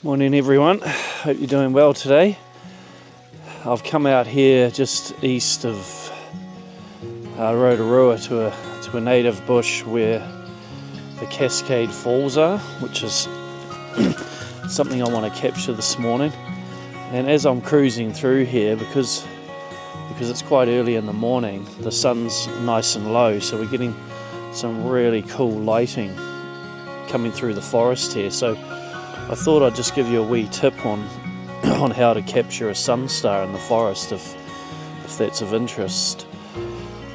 Morning everyone, hope you're doing well today. I've come out here just east of Rotorua to a native bush where the Cascade Falls are, which is something I want to capture this morning. And as I'm cruising through here, because it's quite early in the morning, the sun's nice and low, so we're getting some really cool lighting coming through the forest here. So I thought I'd just give you a wee tip on how to capture a sunstar in the forest if that's of interest.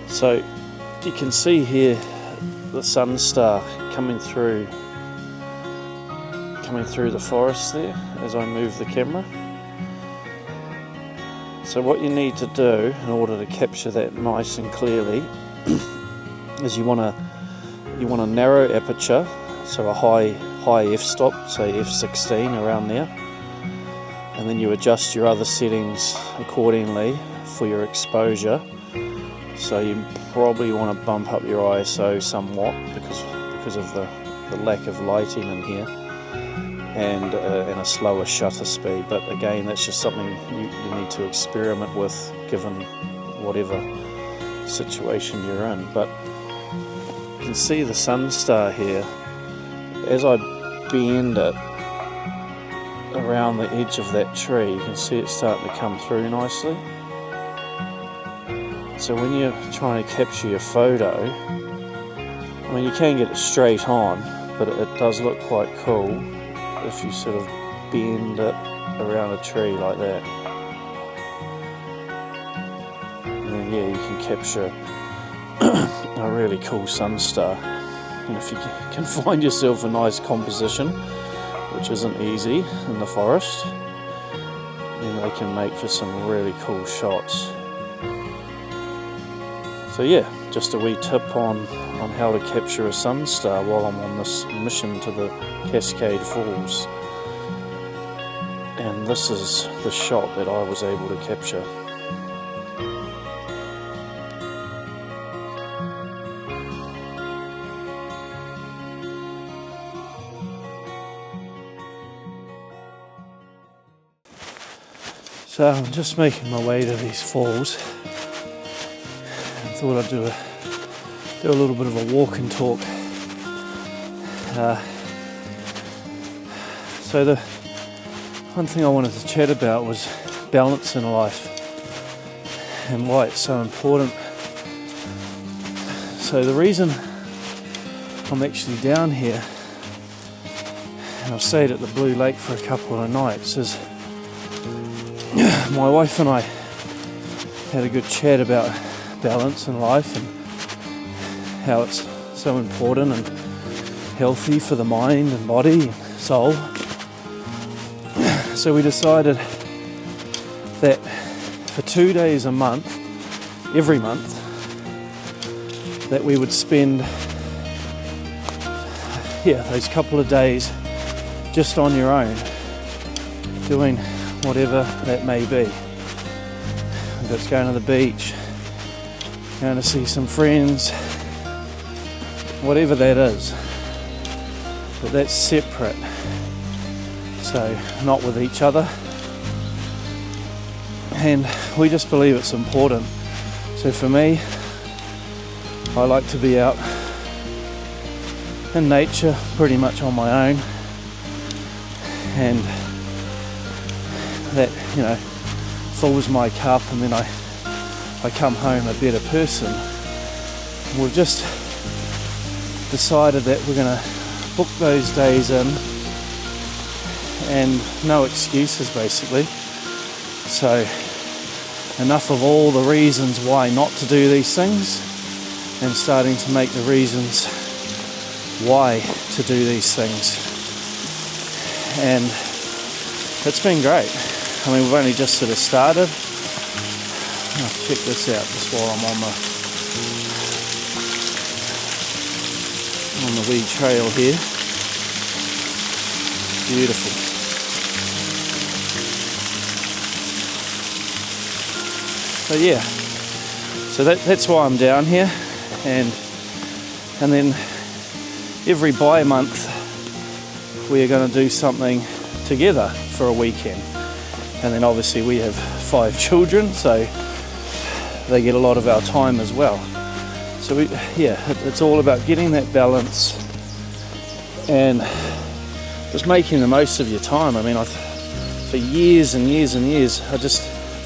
So you can see here the sunstar coming through the forest there as I move the camera. So what you need to do in order to capture that nice and clearly is you want a narrow aperture, so a high f-stop, say f16 around there, and then you adjust your other settings accordingly for your exposure. So you probably want to bump up your ISO somewhat because of the lack of lighting in here, and a slower shutter speed. But again, that's just something you need to experiment with given whatever situation you're in. But you can see the sunstar here. As I bend it around the edge of that tree, you can see it starting to come through nicely. So when you're trying to capture your photo, I mean, you can get it straight on, but it does look quite cool if you sort of bend it around a tree like that. And then yeah, you can capture a really cool sunstar. And if you can find yourself a nice composition, which isn't easy in the forest, then they can make for some really cool shots. So yeah, just a wee tip on how to capture a sunstar while I'm on this mission to the Cascade Falls. And this is the shot that I was able to capture. So I'm just making my way to these falls. I thought I'd do a little bit of a walk and talk. So the one thing I wanted to chat about was balance in life and why it's so important. So the reason I'm actually down here, and I've stayed at the Blue Lake for a couple of nights, is my wife and I had a good chat about balance in life and how it's so important and healthy for the mind and body and soul. So we decided that for 2 days a month, every month, that we would spend those couple of days just on your own, doing whatever that may be. If it's going to the beach, going to see some friends, whatever that is. But that's separate, so not with each other. And we just believe it's important. So for me, I like to be out in nature pretty much on my own, and that, you know, fills my cup, and then I come home a better person. And we've just decided that we're going to book those days in, and no excuses basically. So enough of all the reasons why not to do these things, and starting to make the reasons why to do these things. And it's been great. I mean, we've only just sort of started. I'll check this out just while I'm on on the wee trail here. Beautiful. So yeah, so that's why I'm down here, and then every bi-month we are going to do something together for a weekend. And then obviously we have 5 children, so they get a lot of our time as well. So it's all about getting that balance and just making the most of your time. I mean, for years and years and years,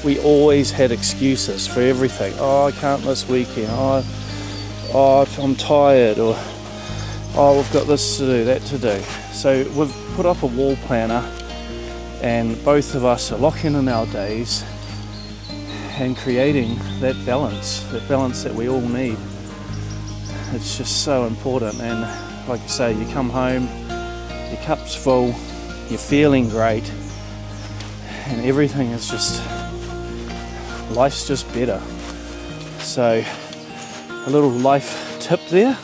we always had excuses for everything. Oh, I can't this weekend. Oh, I'm tired, or oh, we've got this to do, that to do. So we've put up a wall planner, and both of us are locking in our days and creating that balance that we all need. It's just so important. And like I say, you come home, your cup's full, you're feeling great, and everything is just, life's just better. So a little life tip there,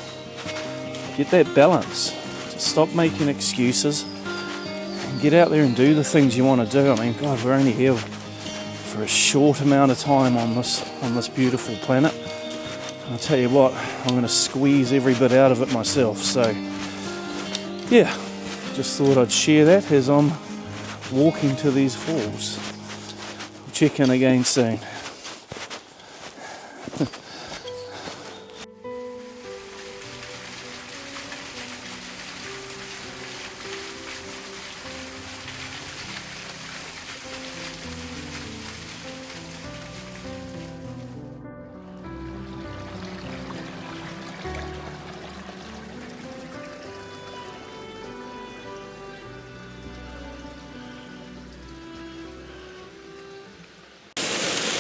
get that balance. Just stop making excuses and get out there and do the things you want to do. I mean, God, we're only here for a short amount of time on this beautiful planet. And I'll tell you what, I'm going to squeeze every bit out of it myself. So yeah, just thought I'd share that as I'm walking to these falls. I'll check in again soon.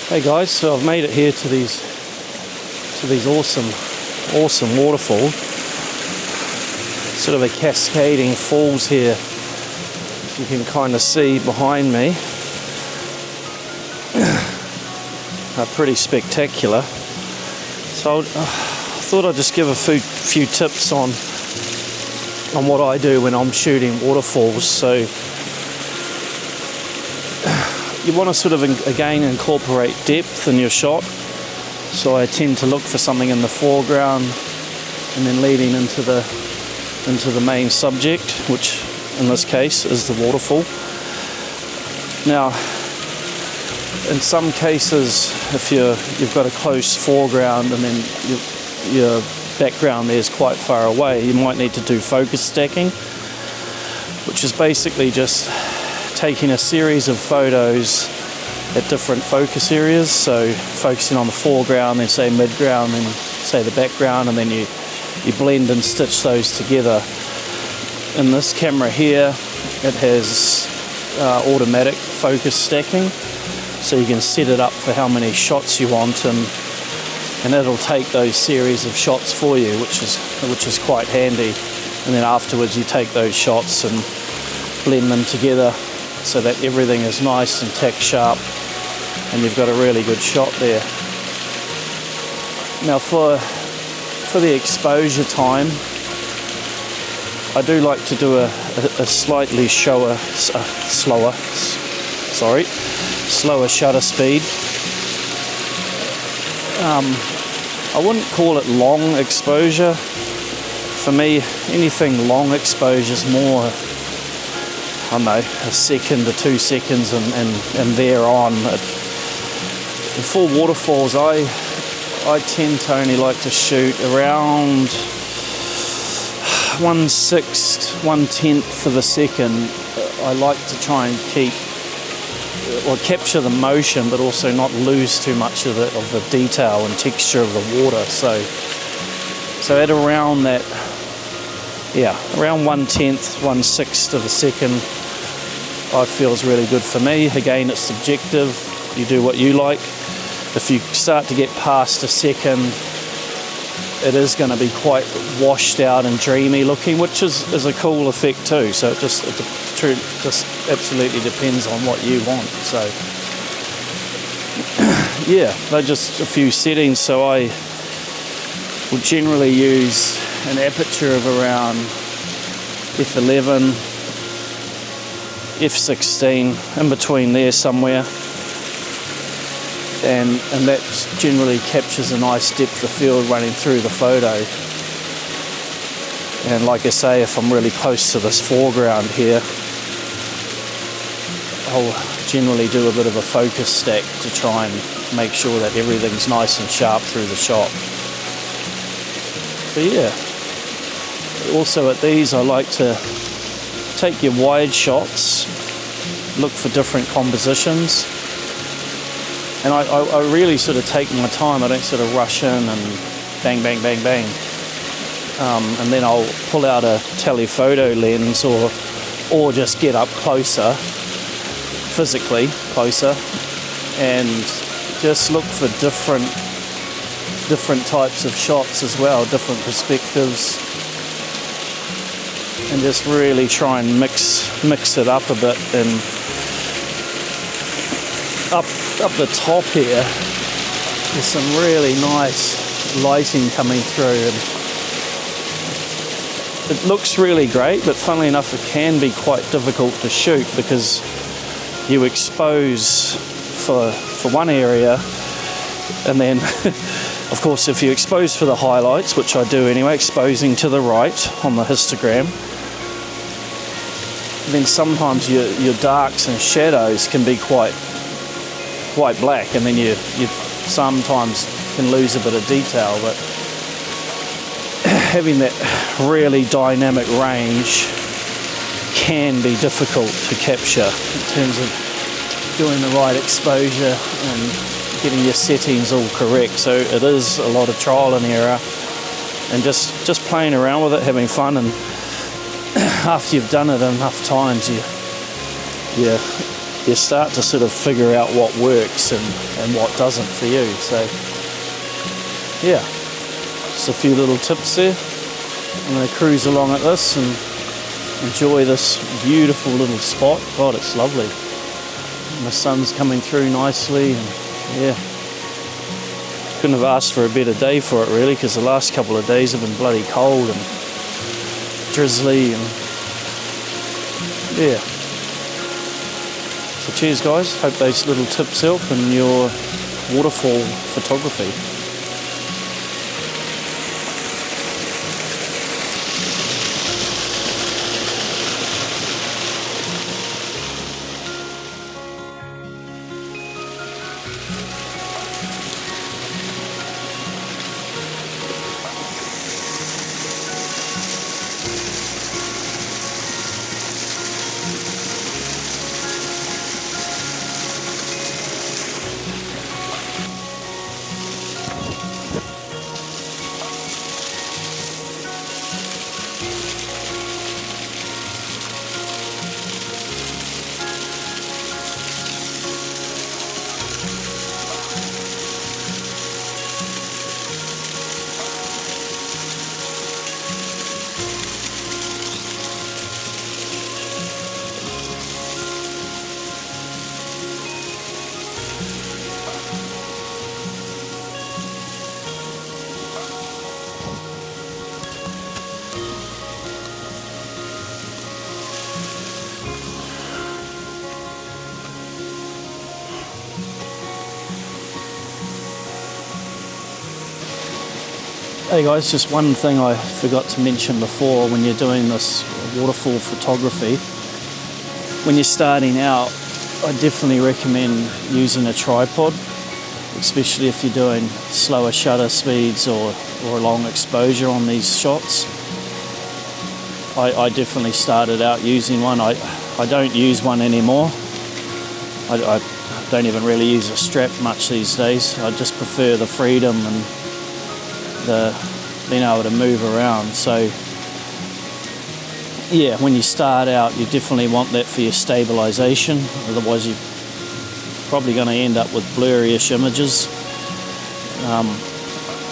Hey guys, so I've made it here to these awesome waterfall. Sort of a cascading falls here, if you can kind of see behind me. Pretty spectacular. So I thought I'd just give a few tips on what I do when I'm shooting waterfalls. So you want to sort of again incorporate depth in your shot. So I tend to look for something in the foreground and then leading into the main subject, which in this case is the waterfall. Now, in some cases, if you've got a close foreground and then your background there is quite far away, you might need to do focus stacking, which is basically just taking a series of photos at different focus areas. So focusing on the foreground, then say midground, then say the background, and then you blend and stitch those together. In this camera here, it has automatic focus stacking, so you can set it up for how many shots you want, and it'll take those series of shots for you, which is quite handy. And then afterwards you take those shots and blend them together so that everything is nice and tack sharp, and you've got a really good shot there. Now for the exposure time, I do like to do a slightly slower shutter speed. I wouldn't call it long exposure. For me, anything long exposure is more, I don't know, a second to 2 seconds and thereon. For waterfalls, I tend to only like to shoot around 1/6, 1/10 of a second. I like to try and capture the motion, but also not lose too much of the detail and texture of the water. So at around that, around 1/10, 1/6 of a second, I feel is really good for me. Again, it's subjective. You do what you like. If you start to get past a second, it is going to be quite washed out and dreamy looking, which is a cool effect too. So it just absolutely depends on what you want. So yeah, they're just a few settings. So I will generally use an aperture of around f11, f16, in between there somewhere, and that generally captures a nice depth of field running through the photo. And like I say, if I'm really close to this foreground here, I'll generally do a bit of a focus stack to try and make sure that everything's nice and sharp through the shot. But yeah, also at these I like to take your wide shots, look for different compositions, and I really sort of take my time. I don't sort of rush in and bang, bang, bang, bang. And then I'll pull out a telephoto lens or just get up closer, physically closer, and just look for different types of shots as well, different perspectives, and just really try and mix it up a bit. And up the top here, there's some really nice lighting coming through, and it looks really great, but funnily enough it can be quite difficult to shoot because you expose for one area, and then of course if you expose for the highlights, which I do anyway, exposing to the right on the histogram, then sometimes your darks and shadows can be quite black, and then you sometimes can lose a bit of detail. But having that really dynamic range can be difficult to capture in terms of doing the right exposure and getting your settings all correct. So it is a lot of trial and error and just playing around with it, having fun, and after you've done it enough times you start to sort of figure out what works and what doesn't for you. So yeah, just a few little tips there. I'm going to cruise along at this and enjoy this beautiful little spot. God, it's lovely. And the sun's coming through nicely, and yeah, couldn't have asked for a better day for it really, because the last couple of days have been bloody cold and drizzly, and yeah. So cheers guys, hope those little tips help in your waterfall photography. Hey guys, just one thing I forgot to mention before. When you're doing this waterfall photography, when you're starting out, I definitely recommend using a tripod, especially if you're doing slower shutter speeds or a long exposure on these shots. I definitely started out using one. I don't use one anymore. I don't even really use a strap much these days. I just prefer the freedom and being able to move around. So yeah, when you start out you definitely want that for your stabilization, otherwise you're probably going to end up with blurry-ish images.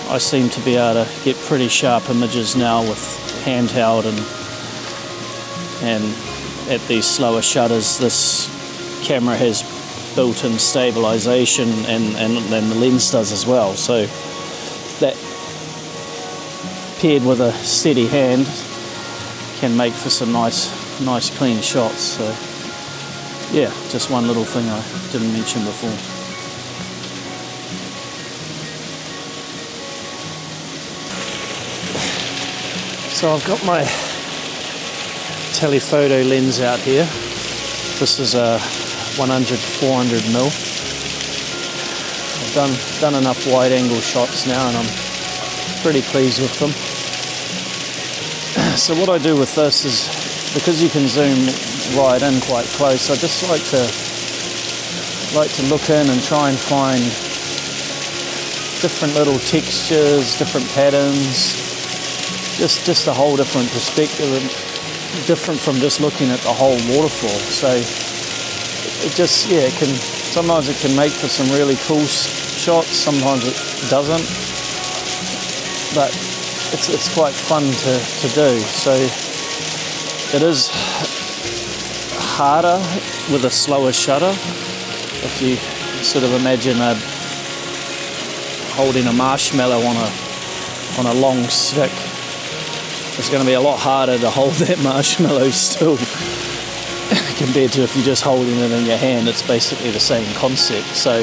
I seem to be able to get pretty sharp images now with handheld, and at these slower shutters this camera has built-in stabilization, and the lens does as well, so that paired with a steady hand, can make for some nice clean shots. So yeah, just one little thing I didn't mention before. So I've got my telephoto lens out here. This is a 100-400mm. I've done enough wide angle shots now and I'm pretty pleased with them. So what I do with this is, because you can zoom right in quite close, I just like to look in and try and find different little textures, different patterns, just a whole different perspective, and different from just looking at the whole waterfall. So it just, yeah, sometimes it can make for some really cool shots, sometimes it doesn't, but it's quite fun to do. So it is harder with a slower shutter. If you sort of imagine holding a marshmallow on a long stick, it's going to be a lot harder to hold that marshmallow still compared to if you're just holding it in your hand. It's basically the same concept. So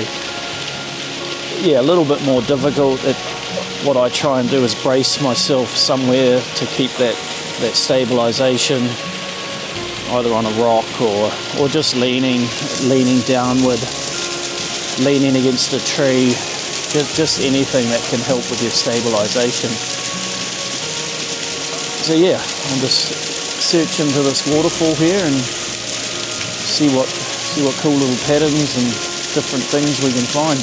yeah, a little bit more difficult. What I try and do is brace myself somewhere to keep that stabilization, either on a rock or just leaning downward, leaning against a tree, just anything that can help with your stabilization. So yeah, I'll just search into this waterfall here and see what cool little patterns and different things we can find.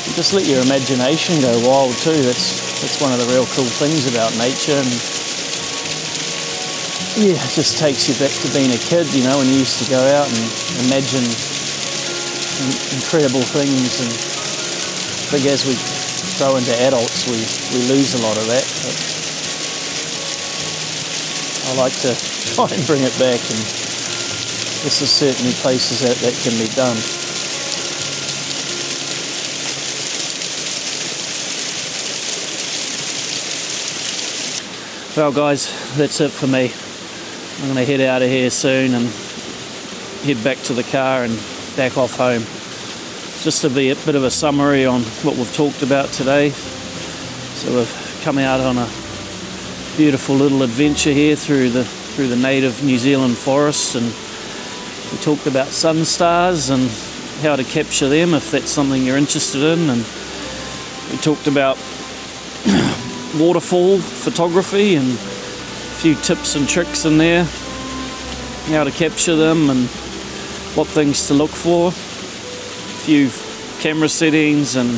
And just let your imagination go wild too. That's one of the real cool things about nature. And yeah, it just takes you back to being a kid, you know, when you used to go out and imagine incredible things. And I think as we grow into adults, we lose a lot of that. But I like to try and bring it back, and this is certainly places that can be done. Well guys, that's it for me. I'm going to head out of here soon and head back to the car and back off home. Just to be a bit of a summary on what we've talked about today. So we've come out on a beautiful little adventure here through the native New Zealand forests, and we talked about sunstars and how to capture them if that's something you're interested in, and we talked about waterfall photography and a few tips and tricks in there, how to capture them and what things to look for, a few camera settings and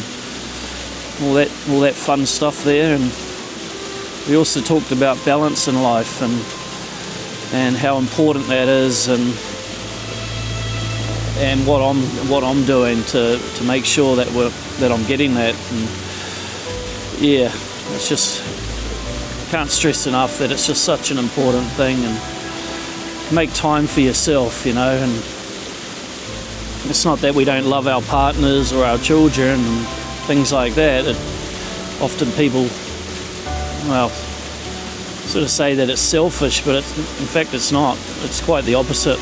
all that fun stuff there. And we also talked about balance in life and how important that is, and what I'm doing to make sure that I'm getting that. And yeah, it's just, can't stress enough that it's just such an important thing. And make time for yourself, you know. And it's not that we don't love our partners or our children and things like that. Often people, well, sort of say that it's selfish, but in fact it's not. It's quite the opposite.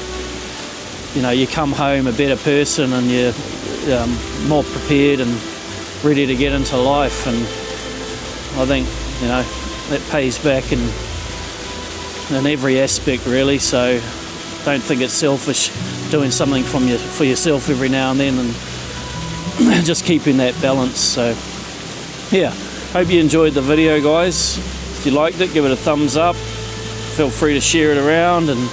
You know, you come home a better person and you're more prepared and ready to get into life, and I think, you know, that pays back in every aspect really. So don't think it's selfish doing something for yourself every now and then, and just keeping that balance. So yeah, hope you enjoyed the video, guys. If you liked it, give it a thumbs up. Feel free to share it around, and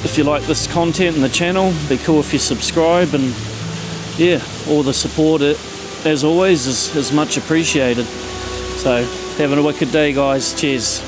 if you like this content and the channel, be cool if you subscribe. And yeah, all the support, as always, is much appreciated. So having a wicked day, guys. Cheers.